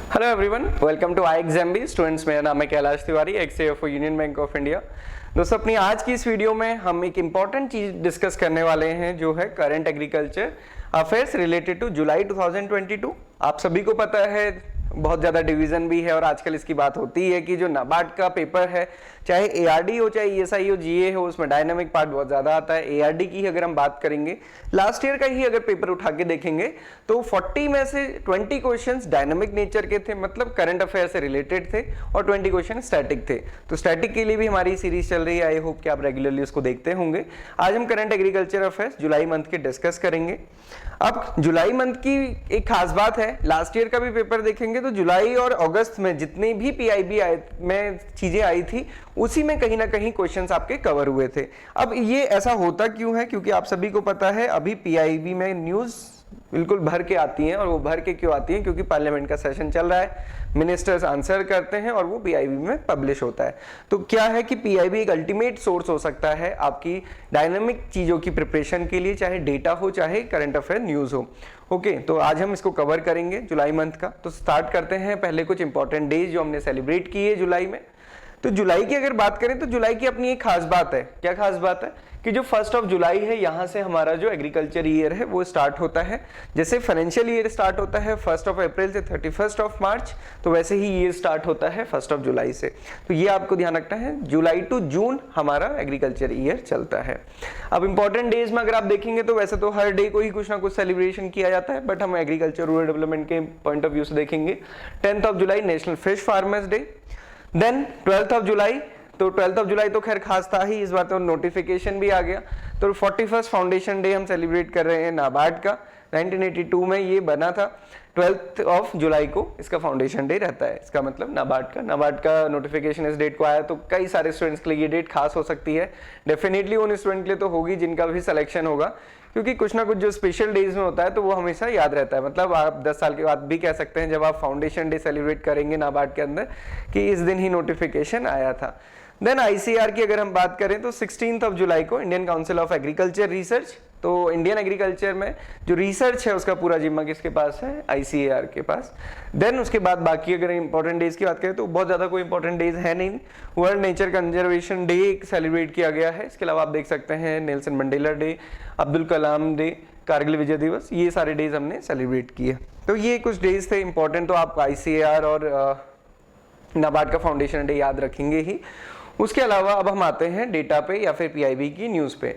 Hello everyone, welcome to I exam B students. मेरा नाम है Kailash Tiwari, ex for Union Bank of India. दोस्तों, अपनी आज की इस वीडियो में हम एक इम्पॉर्टेंट चीज डिस्कस करने वाले हैं जो है current agriculture affairs related to July 2022। आप सभी को पता है बहुत ज़्यादा डिवीज़न भी है और आजकल इसकी बात होती है कि जो नाबार्ड का पेपर है, चाहे एआरडी हो चाहे ईएसआई हो जीए हो, उसमें डायनामिक पार्ट बहुत ज़्यादा आता है। एआरडी की अगर हम बात करेंगे, लास्ट ईयर का ही अगर पेपर उठा के देखेंगे तो 40 में से 20 क्वेश्चंस डायनामिक नेचर के थे, मतलब करंट अफेयर से रिलेटेड थे, और 20 क्वेश्चन स्टैटिक थे। तो स्टैटिक के लिए भी हमारी सीरीज चल रही है, आई होप कि आप रेगुलरली उसको देखते होंगे। आज हम करंट एग्रीकल्चर अफेयर्स जुलाई मंथ के डिस्कस करेंगे। अब जुलाई मंथ की एक खास बात है, लास्ट ईयर का भी पेपर देखेंगे तो जुलाई और अगस्त में जितनी भी पीआईबी में चीजें आई थी उसी में कहीं ना कहीं क्वेश्चंस आपके कवर हुए थे। अब ये ऐसा होता क्यों है? क्योंकि आप सभी को पता है अभी पीआईबी में न्यूज बिल्कुल भर के आती हैं, और वो भर के क्यों आती हैं? क्योंकि पार्लियामेंट का सेशन चल रहा है, मिनिस्टर्स आंसर करते हैं और वो पीआईबी में पब्लिश होता है। तो क्या है कि पीआईबी एक अल्टीमेट सोर्स हो सकता है आपकी डायनामिक चीजों की प्रिपरेशन के लिए, चाहे डेटा हो चाहे करंट अफेयर न्यूज हो। ओके, तो आज हम इसको कवर करेंगे जुलाई मंथ का। तो स्टार्ट करते हैं पहले कुछ इंपॉर्टेंट डेज जो हमने सेलिब्रेट किए जुलाई में। तो जुलाई की अगर बात करें तो जुलाई की अपनी एक खास बात है। क्या खास बात है? कि जो 1 जुलाई है, यहाँ से हमारा जो एग्रीकल्चर ईयर है वो स्टार्ट होता है। जैसे फाइनेंशियल ईयर स्टार्ट होता है 1 अप्रैल से 31 मार्च, तो वैसे ही ईयर स्टार्ट होता है 1 जुलाई से। तो ये आपको ध्यान रखना है, जुलाई टू जून हमारा एग्रीकल्चर ईयर चलता है। अब इंपॉर्टेंट डेज में अगर आप देखेंगे तो वैसे तो हर डे को ही कुछ ना कुछ सेलिब्रेशन किया जाता है, बट हम एग्रीकल्चर रूरल डेवलपमेंट के पॉइंट ऑफ व्यू से देखेंगे। 10 July national fish farmers day, then 12 July. तो 12 जुलाई तो खैर खास था ही, इस बार तो नोटिफिकेशन भी आ गया। तो 41 फाउंडेशन डे हम सेलिब्रेट कर रहे हैं नाबार्ड का। 1982 में ये बना था। 12 जुलाई को इसका फाउंडेशन डे रहता है। इसका मतलब नाबार्ड का नोटिफिकेशन इस डेट को आया, तो कई सारे स्टूडेंट्स के लिए ये डेट खास हो सकती है। डेफिनेटली उन स्टूडेंट के लिए तो होगी जिनका भी सिलेक्शन होगा, क्योंकि कुछ ना कुछ जो स्पेशल डेज में होता है तो वो हमेशा याद रहता है। मतलब आप 10 साल के बाद भी कह सकते हैं जब आप फाउंडेशन डे सेलिब्रेट करेंगे नाबार्ड के अंदर कि इस दिन ही नोटिफिकेशन आया था। देन आईसीएआर की अगर हम बात करें तो 16 जुलाई को Indian council of agriculture research, तो इंडियन एग्रीकल्चर में जो रिसर्च है उसका पूरा जिम्मा किसके पास है? आईसीएआर के पास। देन उसके बाद बाकी अगर इंपॉर्टेंट डेज की बात करें तो बहुत ज्यादा कोई इंपॉर्टेंट डेज है नहीं। World nature conservation day celebrate किया गया है। इसके अलावा आप देख सकते हैं Nelson Mandela day, Abdul Kalam day, Kargil विजय दिवस, ये सारे डेज हमने सेलिब्रेट किए। तो ये कुछ डेज थे इंपॉर्टेंट, तो आप आईसीएआर और नाबार्ड का फाउंडेशन डे याद रखेंगे ही। उसके अलावा अब हम आते हैं डेटा पे या फिर पीआईबी की न्यूज पे।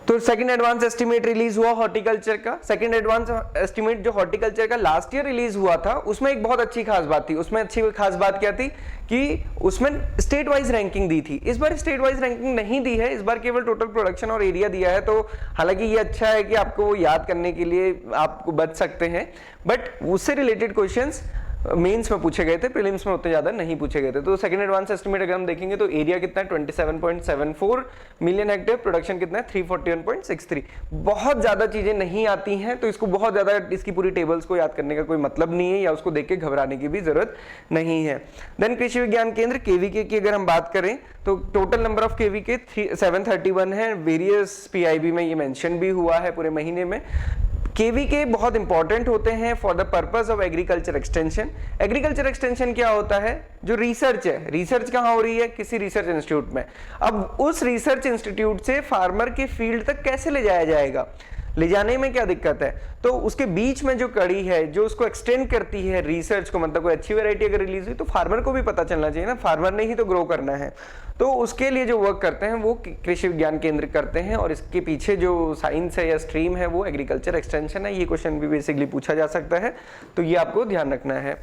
तो सेकंड एडवांस एस्टिमेट रिलीज हुआ हॉर्टिकल्चर का। सेकंड एडवांस एस्टिमेट जो हॉर्टिकल्चर का लास्ट ईयर रिलीज हुआ था, उसमें एक बहुत अच्छी खास बात थी। उसमें अच्छी खास बात क्या थी कि उसमें स्टेट वाइज रैंकिंग दी थी। इस बार स्टेट वाइज रैंकिंग नहीं दी है, इस बार केवल टोटल प्रोडक्शन और एरिया दिया है। तो हालांकि ये अच्छा है कि आपको याद करने के लिए आपको बच सकते हैं, बट उससे रिलेटेड क्वेश्चंस मेंस में पूछे गए थे, प्रीलिम्स में उतने ज्यादा नहीं पूछे गए थे। तो सेकंड एडवांस एस्टिमेट अगर हम देखेंगे तो एरिया कितना है? 27.74 मिलियन हेक्टेयर, प्रोडक्शन कितना है? 341.63। बहुत ज्यादा चीजें नहीं आती हैं, तो इसको बहुत ज्यादा इसकी पूरी टेबल्स को याद करने का कोई मतलब नहीं है, या उसको देख के घबराने की भी जरूरत नहीं है। देन कृषि विज्ञान केंद्र केवीके की अगर हम बात करें तो टोटल नंबर ऑफ केवीके 731 है। वेरियस पीआईबी में ये मेंशन भी हुआ है पूरे महीने में। केवीके बहुत इंपॉर्टेंट होते हैं for the purpose of agriculture extension. Agriculture extension क्या होता है? जो रिसर्च है, रिसर्च कहाँ हो रही है? किसी रिसर्च इंस्टीट्यूट में। अब उस रिसर्च इंस्टीट्यूट से फार्मर के फील्ड तक कैसे ले जाया जाएगा, ले जाने में क्या दिक्कत है? तो उसके बीच में जो कड़ी है जो उसको एक्सटेंड करती है रिसर्च को, मतलब कोई अच्छी वैरायटी अगर रिलीज हुई तो फार्मर को भी पता चलना चाहिए ना, फार्मर ने ही तो ग्रो करना है। तो उसके लिए जो वर्क करते हैं वो कृषि विज्ञान केंद्र करते हैं, और इसके पीछे जो साइंस है या स्ट्रीम है वो एग्रीकल्चर एक्सटेंशन है। ये क्वेश्चन भी बेसिकली पूछा जा सकता है, तो ये आपको ध्यान रखना है।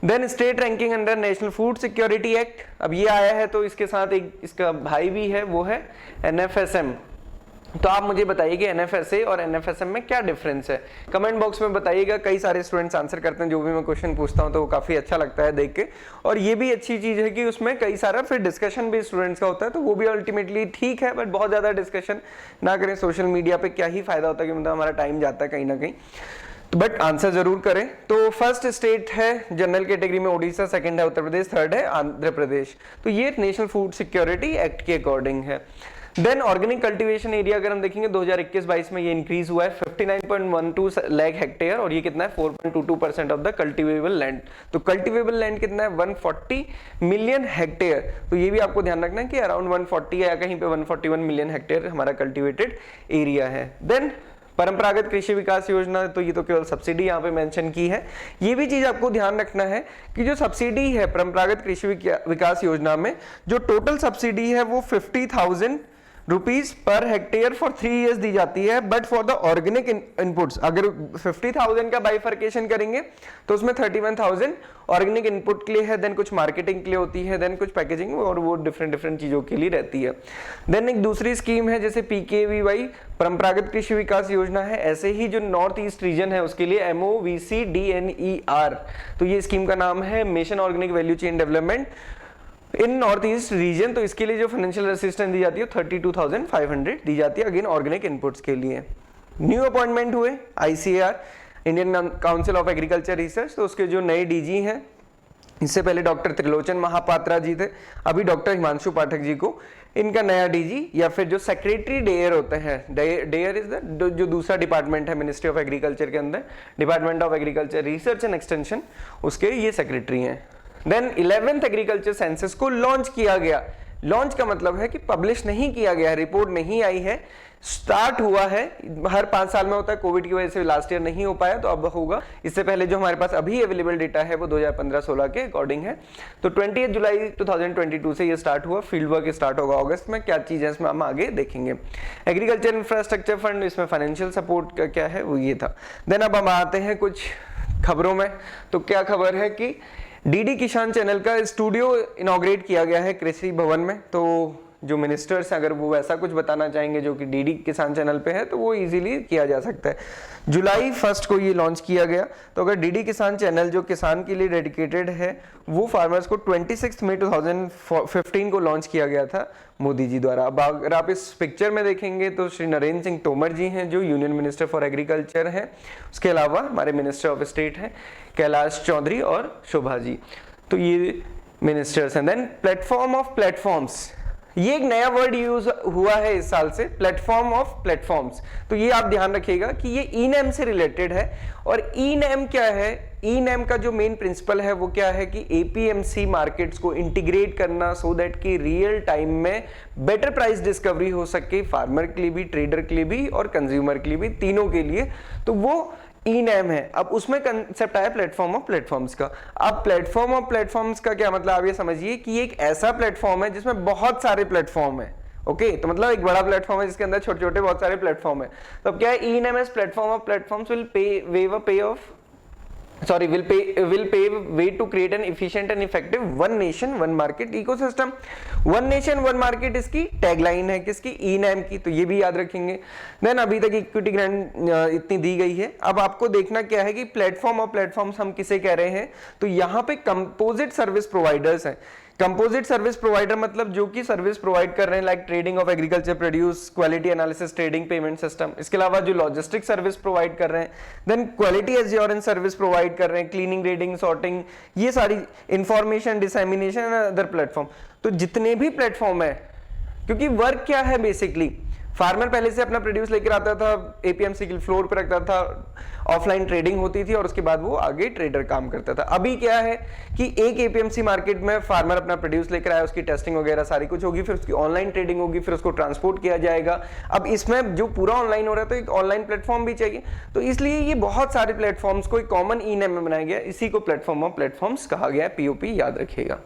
Then state ranking under national food security act, अब ये आया है तो इसके साथ एक इसका भाई भी है, वो है एनएफएसएम। तो आप मुझे बताइए कि एनएफएसए और एनएफएसएम में क्या डिफरेंस है? कमेंट बॉक्स में बताइएगा। कई सारे स्टूडेंट्स आंसर करते हैं, जो भी मैं क्वेश्चन पूछता हूं तो वो काफी अच्छा लगता है देख के। और ये भी अच्छी चीज है कि उसमें कई सारा फिर डिस्कशन भी स्टूडेंट्स का होता है, तो वो भी अल्टीमेटली ठीक है, बट बहुत ज्यादा डिस्कशन ना करें। सोशल मीडिया पे क्या ही फायदा होता है कि मतलब हमारा टाइम जाता है कहीं ना कहीं, तो बट आंसर जरूर करें। तो फर्स्ट स्टेट है जनरल कैटेगरी में ओडिशा, सेकंड है उत्तर प्रदेश, थर्ड है आंध्र प्रदेश। तो ये नेशनल फूड सिक्योरिटी एक्ट के अकॉर्डिंग है। देन ऑर्गेनिक कल्टीवेशन एरिया अगर हम देखेंगे 2021-22 में ये इंक्रीज हुआ है 59.12 लाख हेक्टेयर और ये कितना है 4.22% ऑफ द कल्टीवेबल लैंड। तो कल्टीवेबल लैंड कितना है 140 मिलियन हेक्टेयर। तो ये भी आपको ध्यान रखना है कि अराउंड 140 या कहीं पे 141 मिलियन हेक्टेयर हमारा कल्टीवेटेड एरिया है। देन परंपरागत कृषि विकास योजना, तो ये तो केवल सब्सिडी यहाँ पे मेंशन की है। ये भी चीज आपको ध्यान रखना है कि जो सब्सिडी है परंपरागत कृषि विकास योजना में, जो टोटल सब्सिडी है वो 50,000 rupees per hectare for 3 years दी जाती है। But for the organic inputs अगर 50,000 का बाइफर्केशन करेंगे तो उसमें 31,000 ऑर्गेनिक इनपुट के लिए है, देन कुछ मार्केटिंग के लिए होती है, देन कुछ पैकेजिंग और वो डिफरेंट चीजों के लिए रहती है। देन एक दूसरी स्कीम है जैसे PKVY परंपरागत कृषि विकास योजना है, ऐसे ही जो नॉर्थ ईस्ट रीजन है उसके लिए MOVCDNER, तो ये स्कीम का नाम है mission organic value chain development in north east region. तो इसके लिए जो फाइनेंशियल असिस्टेंस दी जाती है 32,500 दी जाती है अगेन ऑर्गेनिक इनपुट्स के लिए। न्यू अपॉइंटमेंट हुए ICAR Indian council of agriculture research, तो उसके जो नए DG हैं, इससे पहले डॉक्टर त्रिलोचन महापात्रा जी थे, अभी डॉक्टर हिमांशु पाठक जी को इनका नया DG या फिर जो सेक्रेटरी डेयर होते हैं, डेयर इज द जो दूसरा डिपार्टमेंट है मिनिस्ट्री ऑफ एग्रीकल्चर के अंदर, department of agriculture research and extension, उसके ये सेक्रेटरी हैं। देन 11th एग्रीकल्चर सेंसस को लॉन्च किया गया। लॉन्च का मतलब है कि पब्लिश नहीं किया गया है, रिपोर्ट नहीं आई है, स्टार्ट हुआ है, हर 5 साल में होता है, कोविड की वजह से लास्ट ईयर नहीं हो पाया तो अब होगा। इससे पहले जो हमारे पास अभी अवेलेबल डेटा है वो 2015-16 के अकॉर्डिंग है। तो 28 जुलाई 2022 से ये स्टार्ट हुआ, फील्ड वर्क स्टार्ट होगा अगस्त में। क्या चीज है इसमें हम आगे देखेंगे। एग्रीकल्चर इंफ्रास्ट्रक्चर फंड, इसमें फाइनेंशियल सपोर्ट का क्या है वो ये था। देन अब हम आते हैं कुछ खबरों में। तो क्या खबर है कि DD किसान चैनल का स्टूडियो इनॉग्रेट किया गया है कृषि भवन में। तो जो मिनिस्टर्स अगर वो ऐसा कुछ बताना चाहेंगे जो कि DD किसान चैनल पे है तो वो इजीली किया जा सकता है। जुलाई 1 को ये लॉन्च किया गया। तो अगर DD किसान चैनल जो किसान के लिए डेडिकेटेड है वो फार्मर्स को 26 मई 2015 को लॉन्च किया गया था मोदी जी द्वारा। अब अगर आप इस पिक्चर में देखेंगे तो श्री नरेंद्र सिंह तोमर जी हैं जो यूनियन मिनिस्टर फॉर एग्रीकल्चर हैं। उसके अलावा हमारे मिनिस्टर ऑफ स्टेट हैं कैलाश चौधरी और शोभा जी, तो ये मिनिस्टर्स हैं। देन प्लेटफॉर्म ऑफ प्लेटफॉर्म्स, ये एक नया वर्ड यूज हुआ है इस साल से, प्लेटफॉर्म ऑफ प्लेटफॉर्म्स। तो ये आप ध्यान रखिएगा कि ये ई-नैम से रिलेटेड है। और ई-नैम क्या है, ई-नैम का जो मेन प्रिंसिपल है वो क्या है कि APMC मार्केट्स को इंटीग्रेट करना सो दैट कि रियल टाइम में बेटर प्राइस डिस्कवरी हो सके, फार्मर के लिए भी, ट्रेडर के लिए भी और कंज्यूमर के लिए भी, तीनों के लिए। तो वो ई-नैम है। अब उसमें कंसेप्ट आया प्लेटफॉर्म ऑफ प्लेटफॉर्म्स का। अब प्लेटफॉर्म ऑफ प्लेटफॉर्म्स का क्या मतलब, आप ये समझिए कि ये एक ऐसा प्लेटफॉर्म है जिसमें बहुत सारे प्लेटफॉर्म है। ओके, तो मतलब एक बड़ा प्लेटफॉर्म है जिसके अंदर छोटे छोटे बहुत सारे प्लेटफॉर्म है। तो अब क्या है, e NAM as platform of platforms will pave way to create an efficient and effective one nation one market ecosystem। one nation one market इसकी टैगलाइन है किसकी, ई-नैम की, तो ये भी याद रखेंगे। देन अभी तक इक्विटी ग्रांट इतनी दी गई है। अब आपको देखना क्या है कि प्लेटफॉर्म और प्लेटफॉर्म्स हम किसे कह रहे हैं, तो यहाँ पे कंपोजिट सर्विस प्रोवाइडर्स हैं। कंपोजिट सर्विस प्रोवाइडर मतलब जो कि सर्विस प्रोवाइड कर रहे हैं like trading of agriculture produce, quality analysis, trading, payment system. इसके अलावा जो लॉजिस्टिक सर्विस प्रोवाइड कर रहे हैं, then quality assurance service provide कर रहे हैं, क्लीनिंग, रेडिंग, सॉर्टिंग, ये सारी information dissemination and other platform. तो जितने भी प्लेटफॉर्म है, क्योंकि वर्क क्या है बेसिकली, फार्मर पहले से अपना प्रोड्यूस लेकर आता था, APMC के फ्लोर पर रखता था, ऑफलाइन ट्रेडिंग होती थी और उसके बाद वो आगे ट्रेडर काम करता था। अभी क्या है कि एक APMC मार्केट में फार्मर अपना प्रोड्यूस लेकर आया, उसकी टेस्टिंग वगैरह सारी कुछ होगी, फिर उसकी ऑनलाइन ट्रेडिंग होगी, फिर उसको ट्रांसपोर्ट किया जाएगा। अब इसमें जो पूरा ऑनलाइन हो रहा है तो एक ऑनलाइन प्लेटफॉर्म भी चाहिए, तो इसलिए ये बहुत सारे प्लेटफॉर्म्स को एक कॉमन ई-नैम में बनाया गया, इसी को प्लेटफॉर्म ऑफ प्लेटफॉर्म्स कहा गया है, POP याद रखिएगा।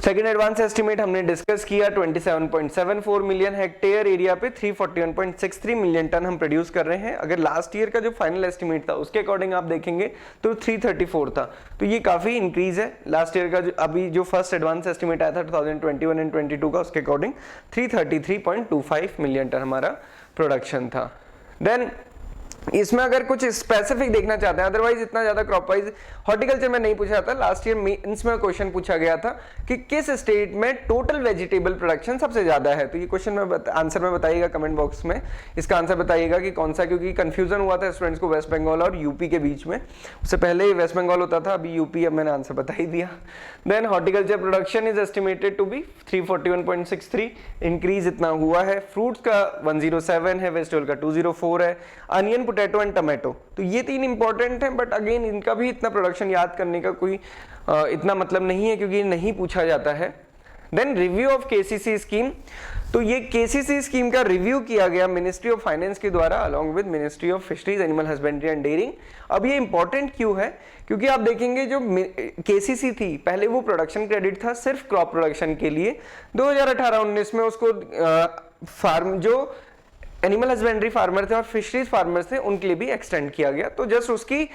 सेकेंड एडवांस एस्टिमेट हमने डिस्कस किया, 27.74 मिलियन हेक्टेयर एरिया पे 341.63 मिलियन टन हम प्रोड्यूस कर रहे हैं। अगर लास्ट ईयर का जो फाइनल एस्टिमेट था उसके अकॉर्डिंग आप देखेंगे तो 334 था, तो ये काफी इंक्रीज है। लास्ट ईयर का जो अभी जो फर्स्ट एडवांस एस्टिमेट आया था 2021 एंड 22 का, उसके अकॉर्डिंग 333.25 मिलियन टन हमारा प्रोडक्शन था। देन इसमें अगर कुछ स्पेसिफिक देखना चाहते हैं, अदरवाइज इतना ज्यादा क्रॉप वाइज हॉर्टिकल्चर में नहीं पूछा था। लास्ट ईयर मेंस में क्वेश्चन पूछा गया था कि किस स्टेट में टोटल वेजिटेबल प्रोडक्शन सबसे ज्यादा है, तो ये क्वेश्चन में आंसर में बताइएगा कमेंट बॉक्स में, इसका आंसर बताइएगा कि कौन सा, क्योंकि कंफ्यूजन हुआ था स्टूडेंट्स को वेस्ट बंगाल और यूपी के बीच में। उससे पहले वेस्ट बंगाल होता था, अभी यूपी, अब मैंने आंसर बता ही दिया। Then horticulture production is estimated to be 341.63, increase इतना हुआ है। फ्रूट्स का 107 है, वेजिटेबल का 204 है, अनियन, पोटैटो एंड टमाटो, तो ये तीन इंपॉर्टेंट हैं, बट अगेन इनका भी इतना प्रोडक्शन याद करने का कोई इतना मतलब नहीं है, क्योंकि ये नहीं पूछा जाता है। Then review of KCC scheme, तो ये केसीसी स्कीम का रिव्यू किया गया मिनिस्ट्री ऑफ फाइनेंस के द्वारा along with ministry of fisheries, animal husbandry and dairying. अब ये इंपॉर्टेंट क्यों है, क्योंकि आप देखेंगे जो केसीसी थी पहले वो प्रोडक्शन क्रेडिट था सिर्फ क्रॉप प्रोडक्शन के लिए। 2018-19 में उसको फार्म जो एनिमल हस्बेंड्री फार्मर थे और फिशरीज फार्मर्स थे उनके लिए भी एक्सटेंड किया गया। तो जस्ट उसकी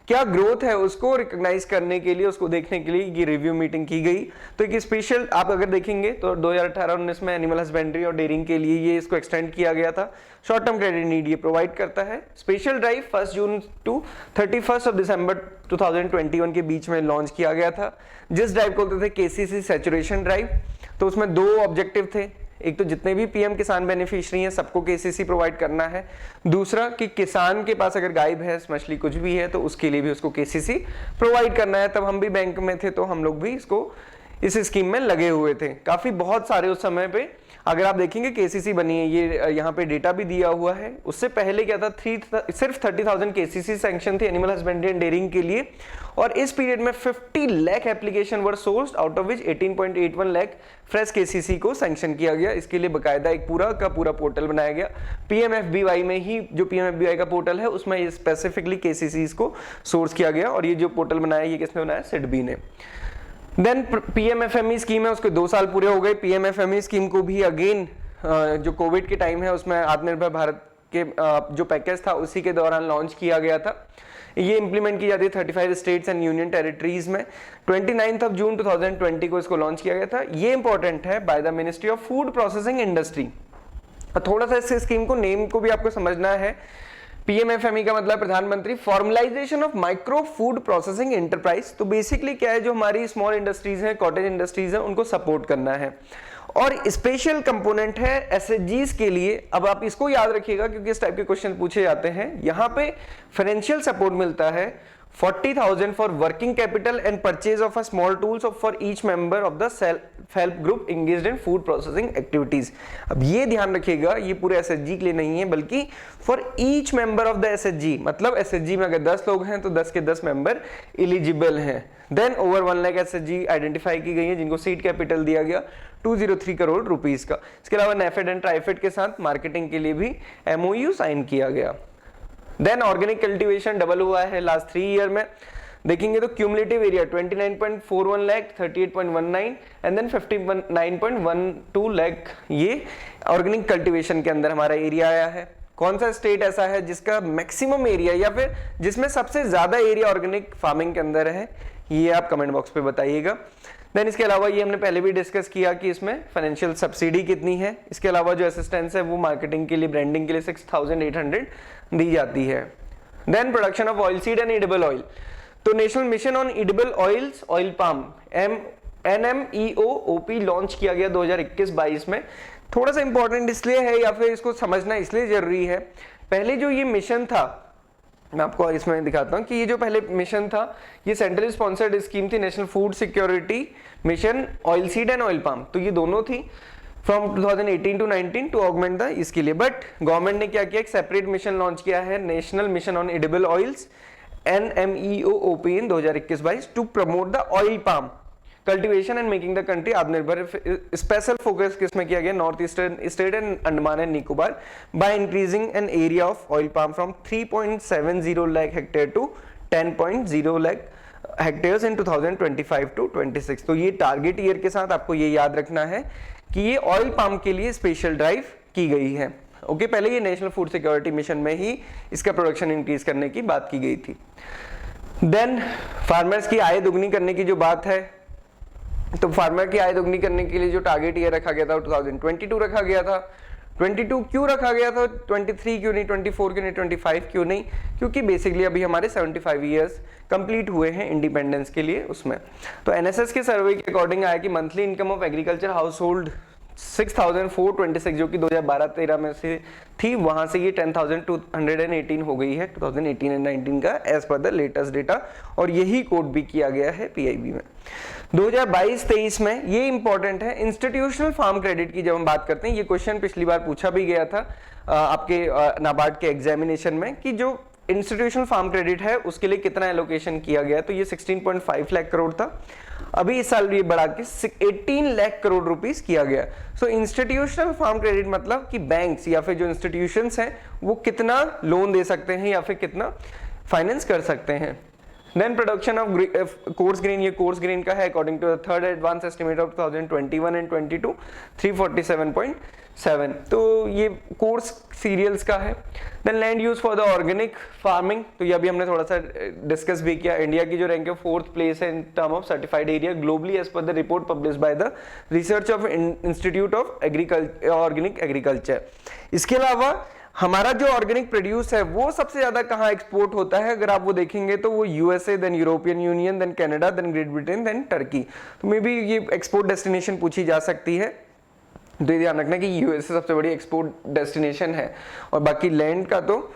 क्या ग्रोथ है उसको रिकॉग्नाइज करने के लिए, उसको देखने के लिए ये रिव्यू मीटिंग की गई। तो एक स्पेशल आप अगर देखेंगे तो 2018-19 में एनिमल हस्बेंड्री और डेयरिंग के लिए ये इसको एक्सटेंड किया गया था। शॉर्ट टर्म क्रेडिट नीड ये प्रोवाइड करता है। स्पेशल ड्राइव 1 जून टू 31 दिसंबर 2021 के बीच में लॉन्च किया गया था, जिस ड्राइव को बोलते थे केसीसी सैचुरेशन ड्राइव। तो उसमें 2 ऑब्जेक्टिव थे, एक तो जितने भी पीएम किसान बेनिफिशियरी हैं सबको केसीसी प्रोवाइड करना है, दूसरा कि किसान के पास अगर गाय भैंस मछली कुछ भी है तो उसके लिए भी उसको केसीसी प्रोवाइड करना है। तब हम भी बैंक में थे तो हम लोग भी इसको इस स्कीम में लगे हुए थे, काफी बहुत सारे उस समय पे। अगर आप देखेंगे केसीसी बनी है, ये यहाँ पे डेटा भी दिया हुआ है। उससे पहले क्या था, सिर्फ 30,000 केसीसी सैंक्शन थी एनिमल हस्बेंड्री एंड डेयरिंग के लिए, और इस पीरियड में 50 lakh application were sourced, out of which 18.81 lakh fresh KCC को सैंक्शन किया गया। इसके लिए बकायदा एक पूरा का पूरा पोर्टल बनाया गया पीएमएफबीवाई में ही। जो पीएमएफबीवाई का पोर्टल है उसमें स्पेसिफिकली केसीसी को सोर्स किया गया, और ये जो पोर्टल बनाया ये किसने बनाया, सिडबी ने। देन पीएमएफएमई स्कीम है, उसके 2 साल पूरे हो गए। पीएमएफएमई स्कीम को भी अगेन जो कोविड के टाइम है उसमें आत्मनिर्भर भारत के जो पैकेज था उसी के दौरान लॉन्च किया गया था। ये इंप्लीमेंट की जाती है 35 स्टेट्स एंड यूनियन टेरिटरीज में। 29 जून 2020 को इसको लॉन्च किया गया था। ये इंपॉर्टेंट है by the ministry of food processing industry. थोड़ा सा इस स्कीम को नेम को भी आपको समझना है। पीएमएफएमई का मतलब प्रधानमंत्री formalisation of micro food processing enterprise. तो बेसिकली क्या है, जो हमारी स्मॉल इंडस्ट्रीज हैं, कॉटेज इंडस्ट्रीज हैं, उनको सपोर्ट करना है। और स्पेशल कंपोनेंट है एसएचजीज के लिए। अब आप इसको याद रखिएगा क्योंकि इस टाइप के क्वेश्चन पूछे जाते हैं। यहाँ पे फाइनेंशियल सपोर्ट मिलता है 40,000 for working capital and purchase of a small tools for each member of the self help group engaged in food processing activities. अब ये ध्यान रखिएगा, ये पूरे एसएचजी के लिए नहीं है, बल्कि for each member of the SHG. मतलब एसएचजी में अगर 10 लोग हैं तो 10 के 10 मेंबर एलिजिबल हैं। Then over 1 lakh SHG identify की गई है जिनको सीड कैपिटल दिया गया 203 करोड़ रुपीस का। इसके अलावा नेफेड एंड ट्राइफेड के साथ मार्केटिंग के लिए भी एमओयू साइन किया गया। देन ऑर्गेनिक कल्टीवेशन डबल हुआ है लास्ट 3 ईयर में। देखेंगे तो cumulative area 29.41 lakh, 38.19 and then 59.12 lakh ये ऑर्गेनिक कल्टीवेशन के अंदर हमारा एरिया आया है। कौन सा स्टेट ऐसा है जिसका मैक्सिमम एरिया या फिर जिसमें सबसे ज्यादा एरिया ऑर्गेनिक फार्मिंग के अंदर है, ये आप कमेंट बॉक्स पे बताइएगा। देन इसके अलावा ये हमने पहले भी डिस्कस किया कि इसमें फाइनेंशियल सब्सिडी कितनी है। इसके अलावा जो असिस्टेंस है वो मार्केटिंग के लिए, ब्रांडिंग के लिए 6,800 दी जाती है। Then production of oil seed and edible oil. तो national mission on edible oils, oil palm NMEO-OP launch किया गया 2021-22 में। थोड़ा सा इंपॉर्टेंट इसलिए है या फिर इसको समझना इसलिए जरूरी है, पहले जो ये मिशन था मैं आपको इसमें दिखाता हूं कि ये जो पहले मिशन था ये सेंट्रल स्पॉन्सर्ड स्कीम थी, national food security mission oil seed and oil palm. तो ये दोनं थी from 2018 to 19 to augment the इसके लिए। बट गवर्नमेंट ने क्या किया, एक सेपरेट मिशन लॉन्च किया है, national mission on edible oils NMEO-OP in 2021-22 to promote the oil palm cultivation and making the country आत्मनिर्भर। स्पेशल फोकस किसमें किया गया, north eastern state and Andaman and Nicobar, by increasing an area of oil palm from 3.70 lakh hectare to 10.0 lakh hectares in 2025 to 26। तो ये target year के साथ आपको ये याद रखना है कि ये ऑयल पाम के लिए स्पेशल ड्राइव की गई है। ओके, पहले ये नेशनल फूड सिक्योरिटी मिशन में ही इसका प्रोडक्शन इंक्रीज करने की बात की गई थी। देन फार्मर्स की आय दुगनी करने की जो बात है, तो फार्मर की आय दुगनी करने के लिए जो टारगेट ईयर रखा गया था 2022 रखा गया था। 22 क्यों रखा गया था, 23 क्यों नहीं, 24 क्यों नहीं, 25 क्यों नहीं, क्योंकि बेसिकली अभी हमारे 75 ईयर्स कंप्लीट हुए हैं इंडिपेंडेंस के लिए उसमें। तो एनएसएस के सर्वे के अकॉर्डिंग आया कि monthly income of agriculture house hold 6,426 जो कि 2012-13 में से थी, वहां से ये 10,218 हो गई है 2018 एंड 19 का as per the latest data, और यही कोड भी किया गया है पीआईबी में। 2022-23 में ये इंपॉर्टेंट है, इंस्टीट्यूशनल फार्म क्रेडिट की जब हम बात करते हैं, ये क्वेश्चन पिछली बार पूछा भी गया था आपके नाबार्ड के एग्जामिनेशन में कि जो इंस्टीट्यूशनल फार्म क्रेडिट है उसके लिए कितना एलोकेशन किया गया, तो ये 16.5 लाख करोड़ था, अभी इस साल ये बढ़ा के 18 लाख करोड़ रुपीस किया गया। सो इंस्टीट्यूशनल फार्म क्रेडिट मतलब कि बैंक्स या फिर जो इंस्टीट्यूशंस हैं वो कितना लोन दे सकते हैं या फिर कितना फाइनेंस कर सकते हैं। Then production of coarse grain, ये कोर्स ग्रेन का है according to the third advance estimate of 2021 and 22 347.7, तो ये कोर्स सीरियल्स का है। Then land use for the organic farming, तो ये अभी हमने थोड़ा सा डिस्कस भी किया, इंडिया की जो रैंक है 4th प्लेस है in term of certified area globally as per the report published by the research of institute of organic agriculture. इसके अलावा हमारा जो ऑर्गेनिक प्रोड्यूस है वो सबसे ज्यादा कहाँ एक्सपोर्ट होता है, अगर आप वो देखेंगे तो वो USA, then European Union, then Canada, then Great Britain, then Turkey. तो मे बी ये एक्सपोर्ट डेस्टिनेशन पूछी जा सकती है, तो ध्यान रखना कि यूएसए सबसे बड़ी एक्सपोर्ट डेस्टिनेशन है, और बाकी लैंड का तो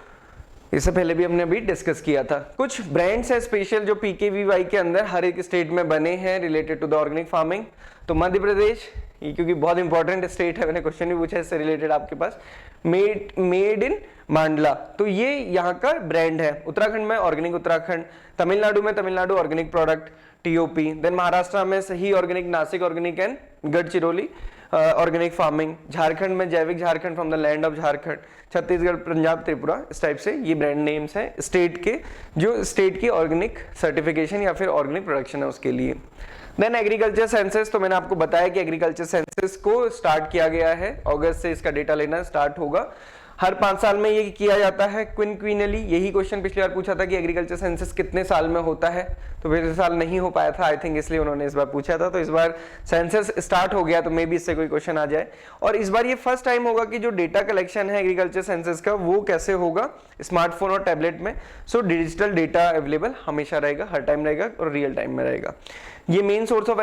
इससे पहले भी हमने अभी डिस्कस किया था। कुछ ब्रांड्स है स्पेशल जो पीकेवीवाई के अंदर हर एक स्टेट में बने हैं related to the organic farming. तो मध्य प्रदेश, ये क्योंकि बहुत इंपॉर्टेंट स्टेट है, मैंने क्वेश्चन भी पूछा इससे रिलेटेड आपके पास, मेड इन मांडला, तो ये यहाँ का ब्रांड है। उत्तराखंड में ऑर्गेनिक उत्तराखंड, तमिलनाडु में Tamil Nadu organic product TOP, then Maharashtra में सही organic Nashik organic and Gadchiroli organic farming, Jharkhand में जैविक Jharkhand from the land of Jharkhand, Chhattisgarh, Punjab, Tripura, इस टाइप से ये ब्रांड नेम्स हैं स्टेट के, जो स्टेट की ऑर्गेनिक सर्टिफिकेशन या फिर ऑर्गेनिक प्रोडक्शन है उसके लिए। देन एग्रीकल्चर सेंसस, तो मैंने आपको बताया कि एग्रीकल्चर सेंसस को स्टार्ट किया गया है, अगस्त से इसका डेटा लेना स्टार्ट होगा, हर 5 साल में ये किया जाता है क्विनक्विनली। यही क्वेश्चन पिछली बार पूछा था कि एग्रीकल्चर सेंसस कितने साल में होता है, तो पिछले साल नहीं हो पाया था आई थिंक, इसलिए उन्होंने इस बार पूछा था, तो इस बार सेंसस स्टार्ट हो गया, तो मे बी इससे कोई क्वेश्चन आ जाए। और इस बार ये फर्स्ट टाइम होगा कि जो डेटा कलेक्शन है एग्रीकल्चर सेंसस का वो कैसे होगा, स्मार्टफोन और टैबलेट में। सो डिजिटल डेटा अवेलेबल हमेशा रहेगा, हर टाइम रहेगा और रियल टाइम में रहेगा। ये मेन सोर्स ऑफ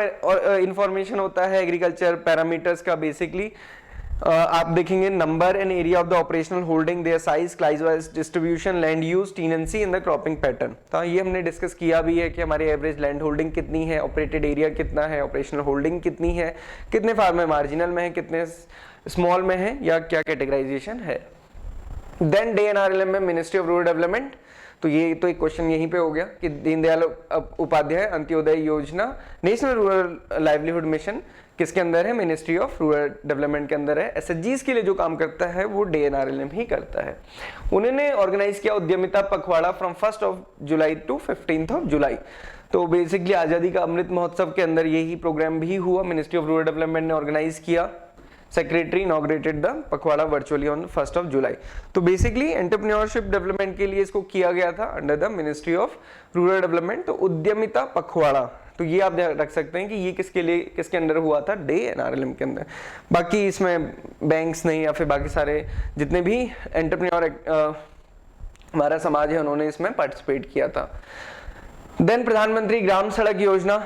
इंफॉर्मेशन होता है एग्रीकल्चर पैरामीटर्स का। बेसिकली आप देखेंगे number and area of the operational holding, their size, class wise distribution, land use, tenancy in the cropping pattern. तो ये हमने डिस्कस किया भी है कि हमारी एवरेज लैंड होल्डिंग कितनी है, ऑपरेटेड एरिया कितना है, ऑपरेशनल होल्डिंग कितनी है, कितने फार्म में मार्जिनल में है, कितने स्मॉल में है, या क्या कैटेगराइजेशन है। देन DNRLM में मिनिस्ट्री ऑफ रूरल डेवलपमेंट, तो ये तो एक क्वेश्चन यहीं पे हो गया कि दीनदयाल उपाध्याय अंत्योदय योजना, नेशनल रूरल लाइवलीहुड मिशन किसके अंदर है, मिनिस्ट्री ऑफ रूरल डेवलपमेंट के अंदर है। एसएचजीस के लिए जो काम करता है वो DNRLM ही करता है। उन्होंने ऑर्गेनाइज किया उद्यमिता पखवाड़ा फ्रॉम 1 जुलाई टू 15 जुलाई। तो बेसिकली आजादी का अमृत महोत्सव के अंदर यही प्रोग्राम भी हुआ, मिनिस्ट्री ऑफ रूरल डेवलपमेंट ने ऑर्गेनाइज किया। सेक्रेटरी इनॉग्रेटेड द पखवाड़ा वर्चुअली ऑन 1 जुलाई। तो बेसिकली एंटरप्रेन्योरशिप डेवलपमेंट के लिए इसको किया गया था under the ministry of rural development. तो उद्यमिता पखवाड़ा, तो ये आप रख सकते हैं कि ये किसके लिए, किसके अंडर हुआ था, DNRLM के अंदर। बाकी इसमें बैंक्स नहीं या फिर बाकी सारे जितने भी एंटरप्रेन्योर हमारा समाज है उन्होंने इसमें पार्टिसिपेट किया था। देन प्रधानमंत्री ग्राम सड़क योजना,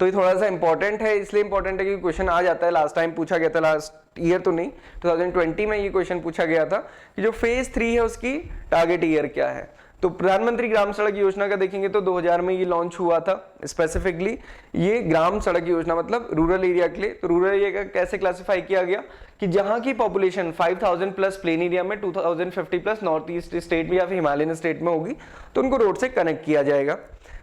तो ये थोड़ा सा इंपॉर्टेंट है, इसलिए इंपॉर्टेंट है कि क्वेश्चन आ जाता है, लास्ट टाइम पूछा गया था, लास्ट ईयर तो नहीं 2020 में ये क्वेश्चन पूछा गया था कि जो फेज 3 है उसकी टारगेट ईयर क्या है। तो प्रधानमंत्री ग्राम सड़क योजना का देखेंगे तो 2000 में ये लॉन्च हुआ था। स्पेसिफिकली ये ग्राम सड़क योजना मतलब रूरल एरिया के लिए। तो रूरल एरिया का कैसे क्लासिफाई किया गया कि जहां की पॉपुलेशन 5000 प्लस प्लेन एरिया में, 2050 प्लस नॉर्थ ईस्ट स्टेट में या फिर हिमालयन स्टेट में होगी, तो उनको रोड से कनेक्ट किया जाएगा।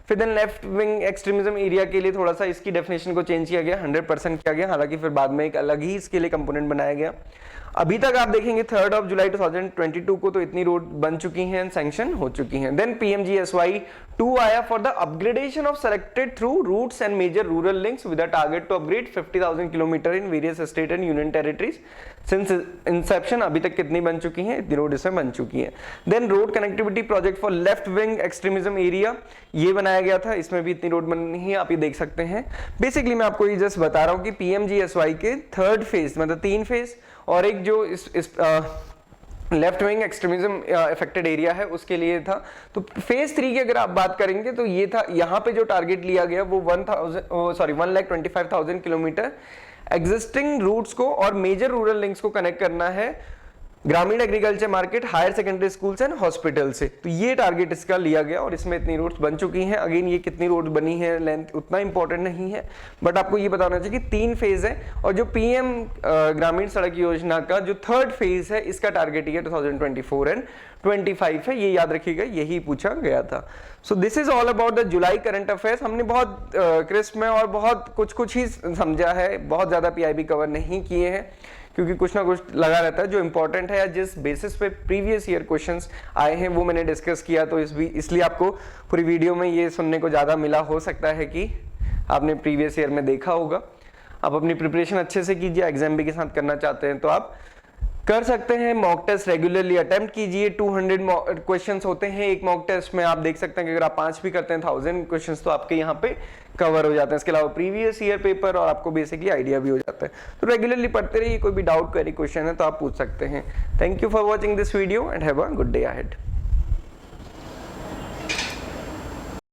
फिर then left wing extremism area के लिए थोड़ा सा इसकी डेफिनेशन को चेंज किया गया, 100% किया गया, हालांकि फिर बाद में एक अलग ही इसके लिए कंपोनेंट बनाया गया। अभी तक आप देखेंगे 3 जुलाई 2022 को तो इतनी रोड बन चुकी हैं, सैंक्शन हो चुकी हैं। देन PMGSY 2 आया for the upgradation of selected through routes and major rural links with a target to upgrade 50,000 kilometre in various state and union territories since inception. अभी तक कितनी बन चुकी हैं, इतनी रोड इसमें बन चुकी हैं। Then road connectivity project for left wing extremism area, ये बनाया गया था, इसमें भी इतनी रोड बननी है, आप ये देख सकते हैं। बेसिकली मैं आपको ये जस्ट बता रहा हूँ कि PMGSY के 3rd फेज मतलब 3 फेज और एक जो इस left wing extremism affected area है उसके लिए था। तो फेज 3 की अगर आप बात करेंगे तो ये था, यहाँ पे जो टारगेट लिया गया वो 1,25,000 किलोमीटर एग्जिस्टिंग रूट्स को और मेजर रूरल लिंक्स को कनेक्ट करना है ग्रामीण agriculture market, higher secondary schools and hospital से। तो ये टारगेट इसका लिया गया और इसमें इतनी रोड्स बन चुकी हैं। अगेन ये कितनी रोड बनी है, लेंथ उतना इंपॉर्टेंट नहीं है, बट आपको ये बताना चाहिए कि 3 फेज है और जो पीएम ग्रामीण सड़क योजना का जो 3rd फेज है इसका टारगेट ये 2024 एंड 25 है, ये याद रखिएगा, यही पूछा गया था। So this is all about the July current affairs. हमने बहुत क्रिस्प में और बहुत कुछ ही समझा है, बहुत ज्यादा पीआईबी कवर नहीं किए हैं क्योंकि कुछ ना कुछ लगा रहता है जो इंपॉर्टेंट है या जिस बेसिस पे प्रीवियस ईयर क्वेश्चंस आए हैं वो मैंने डिस्कस किया। तो इसलिए आपको पूरी वीडियो में ये सुनने को ज़्यादा मिला, हो सकता है कि आपने प्रीवियस ईयर में देखा होगा। आप अपनी प्रिपरेशन अच्छे से कीजिए, एग्जाम भी के साथ करना चाहते हैं तो आप कर सकते हैं। मॉक टेस्ट रेगुलरली अटेम्प्ट कीजिए, 200 क्वेश्चंस होते हैं एक मॉक टेस्ट में। आप देख सकते हैं कि अगर आप 5 भी करते हैं 1000 क्वेश्चंस तो आपके यहाँ पे कवर हो जाते हैं। इसके अलावा प्रीवियस ईयर पेपर और आपको बेसिकली आइडिया भी हो जाता है। तो रेगुलरली पढ़ते रहिए, कोई भी डाउट क्वेरी क्वेश्चन है तो आप पूछ सकते हैं। Thank you for watching this video and have a good day ahead.